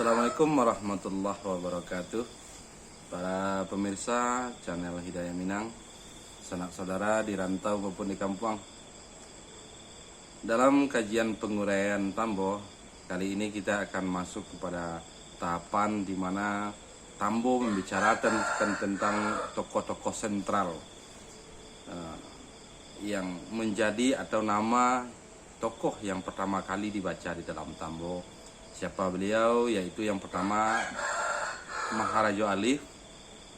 Assalamualaikum warahmatullahi wabarakatuh. Para pemirsa channel Hidayah Minang, sanak saudara di rantau maupun di kampung. Dalam kajian penguraian Tambo, kali ini kita akan masuk kepada tahapan di mana Tambo membicarakan tentang tokoh-tokoh sentral yang menjadi atau nama tokoh yang pertama kali dibaca di dalam Tambo. Siapa beliau? Yaitu yang pertama Maharajo Alif,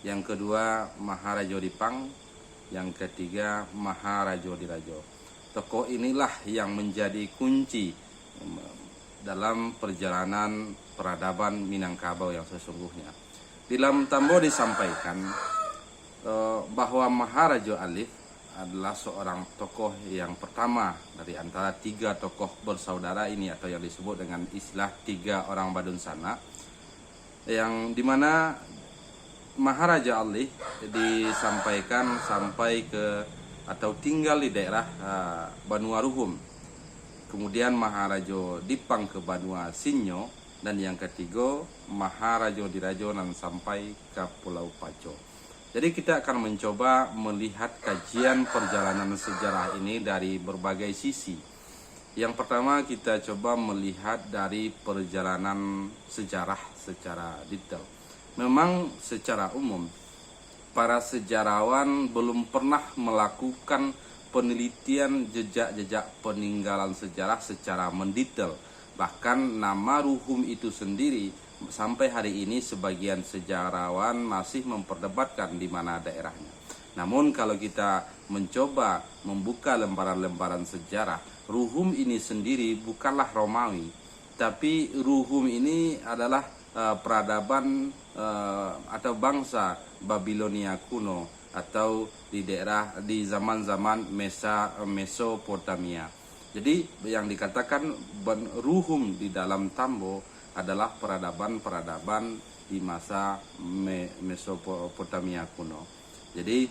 yang kedua Maharajo Dipang, yang ketiga Maharajo Dirajo. Tokoh inilah yang menjadi kunci dalam perjalanan peradaban Minangkabau yang sesungguhnya. Di dalam Tambo disampaikan bahwa Maharajo Alif adalah seorang tokoh yang pertama dari antara tiga tokoh bersaudara ini, atau yang disebut dengan istilah tiga orang Badun Sana, yang dimana Maharaja Alif disampaikan sampai ke atau tinggal di daerah Banua Ruhum, kemudian Maharajo Dipang ke Banua Sinyo, dan yang ketiga Maharajo Dirajo dan sampai ke Pulau Paco. Jadi kita akan mencoba melihat kajian perjalanan sejarah ini dari berbagai sisi. Yang pertama kita coba melihat dari perjalanan sejarah secara detail. Memang secara umum para sejarawan belum pernah melakukan penelitian jejak-jejak peninggalan sejarah secara mendetail. Bahkan nama Ruhum itu sendiri sampai hari ini sebagian sejarawan masih memperdebatkan di mana daerahnya. Namun kalau kita mencoba membuka lembaran-lembaran sejarah, Ruhum ini sendiri bukanlah Romawi, tapi Ruhum ini adalah peradaban atau bangsa Babilonia kuno, atau di daerah di zaman-zaman Mesopotamia. Jadi yang dikatakan Ruhum di dalam Tambo adalah peradaban-peradaban di masa Mesopotamia kuno. Jadi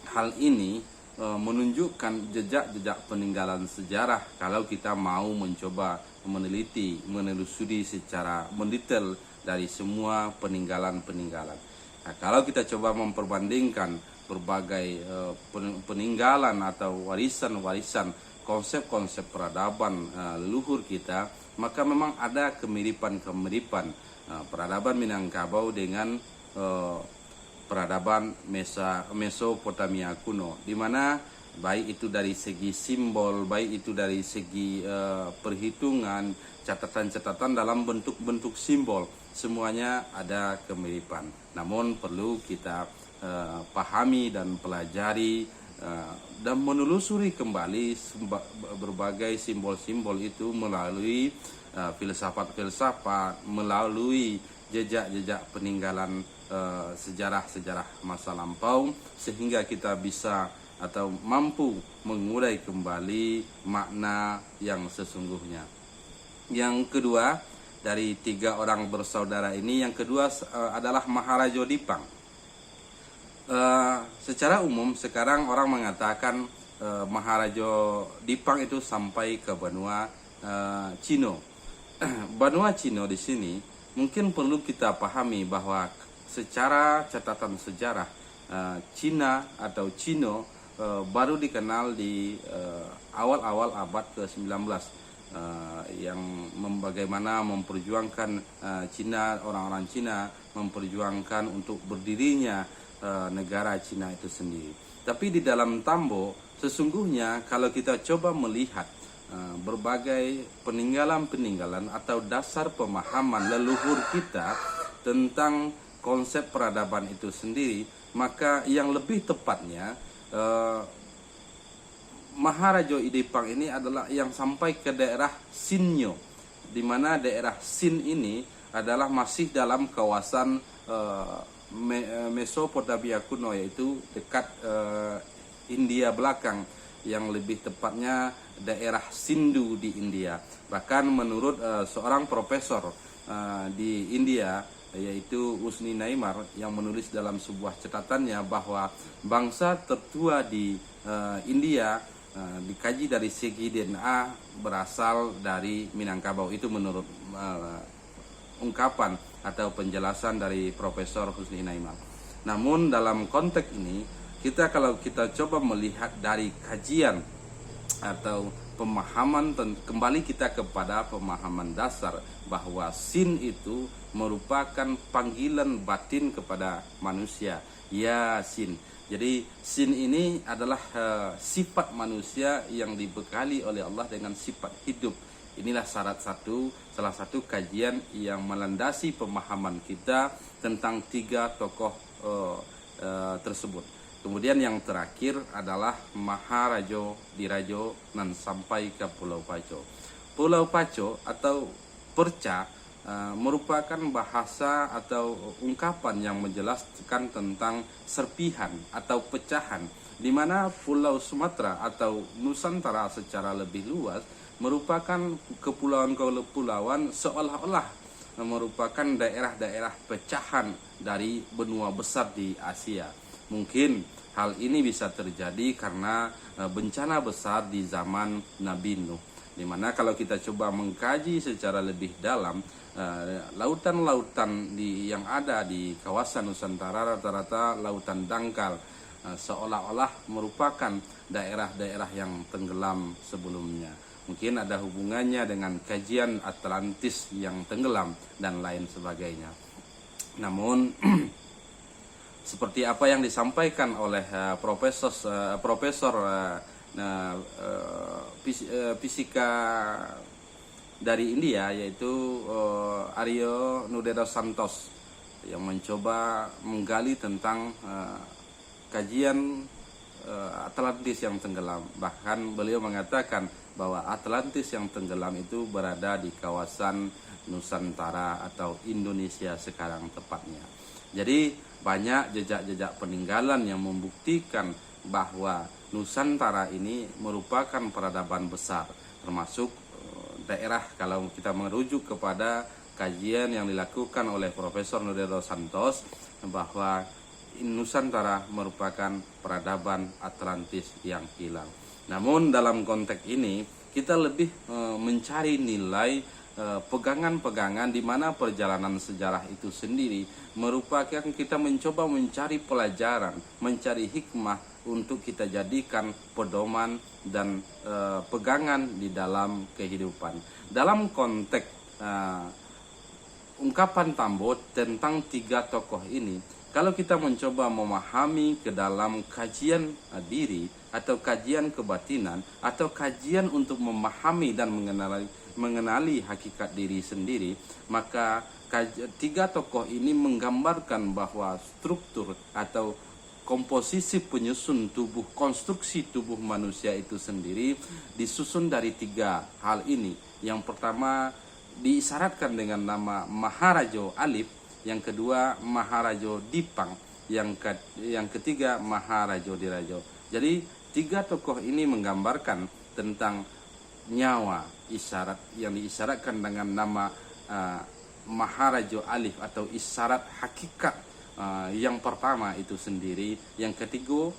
hal ini menunjukkan jejak-jejak peninggalan sejarah kalau kita mau mencoba meneliti, menelusuri secara mendetail dari semua peninggalan-peninggalan. Nah, kalau kita coba memperbandingkan berbagai peninggalan atau warisan-warisan konsep-konsep peradaban leluhur kita, maka memang ada kemiripan-kemiripan peradaban Minangkabau dengan peradaban Mesopotamia kuno, di mana baik itu dari segi simbol, baik itu dari segi perhitungan, catatan-catatan dalam bentuk-bentuk simbol, semuanya ada kemiripan. Namun perlu kita pahami dan pelajari dan menelusuri kembali berbagai simbol-simbol itu melalui filsafat-filsafat, melalui jejak-jejak peninggalan sejarah-sejarah masa lampau, sehingga kita bisa atau mampu mengurai kembali makna yang sesungguhnya. Yang kedua, dari tiga orang bersaudara ini, yang kedua adalah Maharajo Dipang. Secara umum sekarang orang mengatakan Maharajo Dipang itu sampai ke Banua Cino. Banua Cino di sini mungkin perlu kita pahami bahwa secara catatan sejarah Cina atau Cino baru dikenal di awal-awal abad ke-19, yang bagaimana memperjuangkan Cina, orang-orang Cina memperjuangkan untuk berdirinya negara Cina itu sendiri. Tapi di dalam Tambo sesungguhnya kalau kita coba melihat berbagai peninggalan-peninggalan atau dasar pemahaman leluhur kita tentang konsep peradaban itu sendiri, maka yang lebih tepatnya Maharajo Dipang ini adalah yang sampai ke daerah Sinyo, di mana daerah Sin ini adalah masih dalam kawasan Mesopotamia kuno, yaitu dekat India belakang, yang lebih tepatnya daerah Sindhu di India. Bahkan menurut seorang profesor di India, yaitu Usni Naimar, yang menulis dalam sebuah catatannya bahwa bangsa tertua di India dikaji dari segi DNA berasal dari Minangkabau. Itu menurut ungkapan atau penjelasan dari Profesor Husni Naimal. Namun dalam konteks ini kalau kita coba melihat dari kajian atau pemahaman, kembali kita kepada pemahaman dasar bahwa sin itu merupakan panggilan batin kepada manusia. Ya sin. Jadi sin ini adalah sifat manusia yang dibekali oleh Allah dengan sifat hidup. Inilah salah satu kajian yang melandasi pemahaman kita tentang tiga tokoh tersebut. Kemudian yang terakhir adalah Maharajo Dirajo dan sampai ke Pulau Paco. Pulau Paco atau Perca merupakan bahasa atau ungkapan yang menjelaskan tentang serpihan atau pecahan, di mana Pulau Sumatera atau Nusantara secara lebih luas merupakan kepulauan-kepulauan seolah-olah merupakan daerah-daerah pecahan dari benua besar di Asia. Mungkin hal ini bisa terjadi karena bencana besar di zaman Nabi Nuh, di mana kalau kita coba mengkaji secara lebih dalam, lautan-lautan yang ada di kawasan Nusantara rata-rata lautan dangkal, seolah-olah merupakan daerah-daerah yang tenggelam sebelumnya. Mungkin ada hubungannya dengan kajian Atlantis yang tenggelam dan lain sebagainya. Namun seperti apa yang disampaikan oleh profesor fisika dari India, yaitu Aryo Nudero Santos, yang mencoba menggali tentang kajian Atlantis yang tenggelam. Bahkan beliau mengatakan bahwa Atlantis yang tenggelam itu berada di kawasan Nusantara atau Indonesia sekarang tepatnya. Jadi banyak jejak-jejak peninggalan yang membuktikan bahwa Nusantara ini merupakan peradaban besar, termasuk daerah, kalau kita merujuk kepada kajian yang dilakukan oleh Profesor Nudero Santos, bahwa Nusantara merupakan peradaban Atlantis yang hilang. Namun dalam konteks ini kita lebih mencari nilai pegangan-pegangan di mana perjalanan sejarah itu sendiri merupakan kita mencoba mencari pelajaran, mencari hikmah untuk kita jadikan pedoman dan pegangan di dalam kehidupan. Dalam konteks ungkapan Tambo tentang tiga tokoh ini, kalau kita mencoba memahami ke dalam kajian diri atau kajian kebatinan atau kajian untuk memahami dan mengenali hakikat diri sendiri, maka tiga tokoh ini menggambarkan bahwa struktur atau komposisi penyusun tubuh, konstruksi tubuh manusia itu sendiri disusun dari tiga hal ini. Yang pertama diisyaratkan dengan nama Maharajo Alif, yang kedua Maharajo Dipang, yang ketiga Maharajo Dirajo. Jadi tiga tokoh ini menggambarkan tentang nyawa, isyarat yang diisyaratkan dengan nama Maharajo Alif atau isyarat hakikat yang pertama itu sendiri. Yang ketiga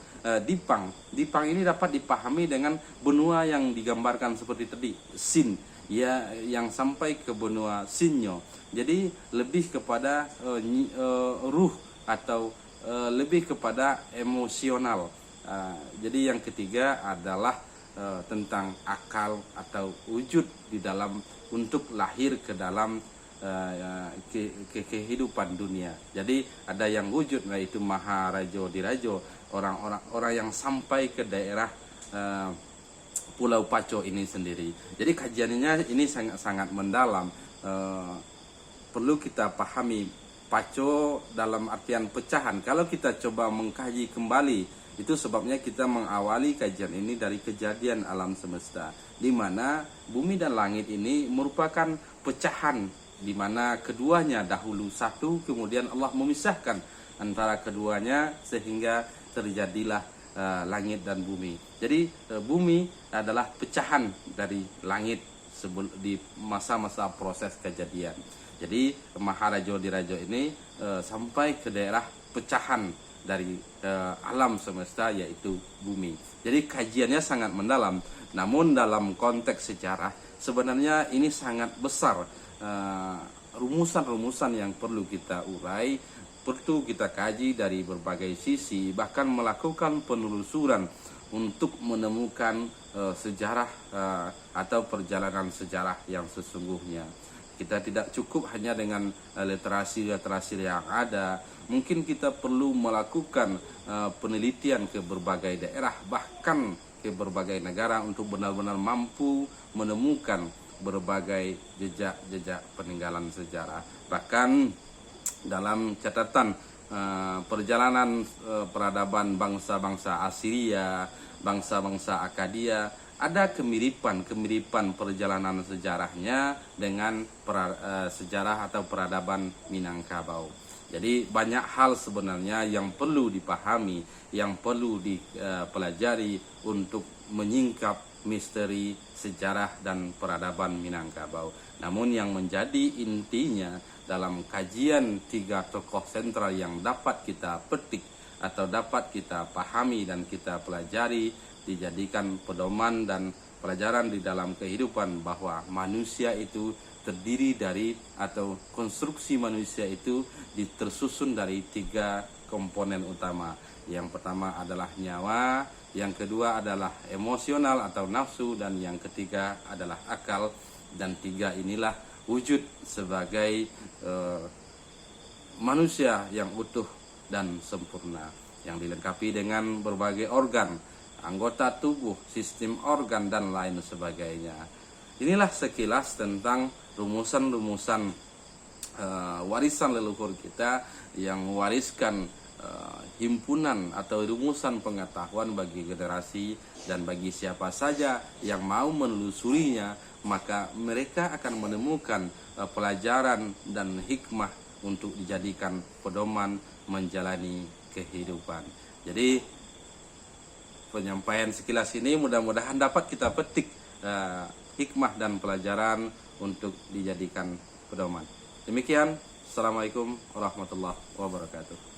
Dipang. Dipang ini dapat dipahami dengan benua yang digambarkan seperti tadi, Sin, ya, yang sampai ke benua Sinyo. Jadi lebih kepada ruh atau lebih kepada emosional. Jadi yang ketiga adalah tentang akal atau wujud di dalam untuk lahir ke dalam kehidupan dunia. Jadi ada yang wujud, yaitu Maharajo Dirajo, orang yang sampai ke daerah Pulau Paco ini sendiri. Jadi kajiannya ini sangat mendalam. Perlu kita pahami Paco dalam artian pecahan. Kalau kita coba mengkaji kembali, itu sebabnya kita mengawali kajian ini dari kejadian alam semesta, di mana bumi dan langit ini merupakan pecahan, di mana keduanya dahulu satu, kemudian Allah memisahkan antara keduanya sehingga terjadilah langit dan bumi. Jadi bumi adalah pecahan dari langit di masa-masa proses kejadian. Jadi Maharajo Dirajo ini sampai ke daerah pecahan dari alam semesta, yaitu bumi. Jadi kajiannya sangat mendalam. Namun dalam konteks sejarah sebenarnya ini sangat besar rumusan-rumusan yang perlu kita urai, perlu kita kaji dari berbagai sisi, bahkan melakukan penelusuran untuk menemukan sejarah atau perjalanan sejarah yang sesungguhnya. Kita tidak cukup hanya dengan literasi-literasi yang ada. Mungkin kita perlu melakukan penelitian ke berbagai daerah, bahkan ke berbagai negara untuk benar-benar mampu menemukan berbagai jejak-jejak peninggalan sejarah. Bahkan dalam catatan perjalanan peradaban bangsa-bangsa Assyria, bangsa-bangsa Akkadia, ada kemiripan perjalanan sejarahnya dengan sejarah atau peradaban Minangkabau. Jadi banyak hal sebenarnya yang perlu dipahami, yang perlu dipelajari untuk menyingkap misteri sejarah dan peradaban Minangkabau. Namun yang menjadi intinya dalam kajian 3 tokoh sentral yang dapat kita petik atau dapat kita pahami dan kita pelajari, dijadikan pedoman dan pelajaran di dalam kehidupan bahwa manusia itu terdiri dari, atau konstruksi manusia itu tersusun dari 3 komponen utama. Yang pertama adalah nyawa, yang kedua adalah emosional atau nafsu, dan yang ketiga adalah akal. Dan 3 inilah wujud sebagai manusia yang utuh dan sempurna, yang dilengkapi dengan berbagai organ, anggota tubuh, sistem organ, dan lain sebagainya. Inilah sekilas tentang rumusan-rumusan warisan leluhur kita yang mewariskan himpunan atau rumusan pengetahuan bagi generasi, dan bagi siapa saja yang mau menelusurinya, maka mereka akan menemukan pelajaran dan hikmah untuk dijadikan pedoman menjalani kehidupan. Jadi penyampaian sekilas ini mudah-mudahan dapat kita petik hikmah dan pelajaran untuk dijadikan pedoman. Demikian, Assalamualaikum warahmatullahi wabarakatuh.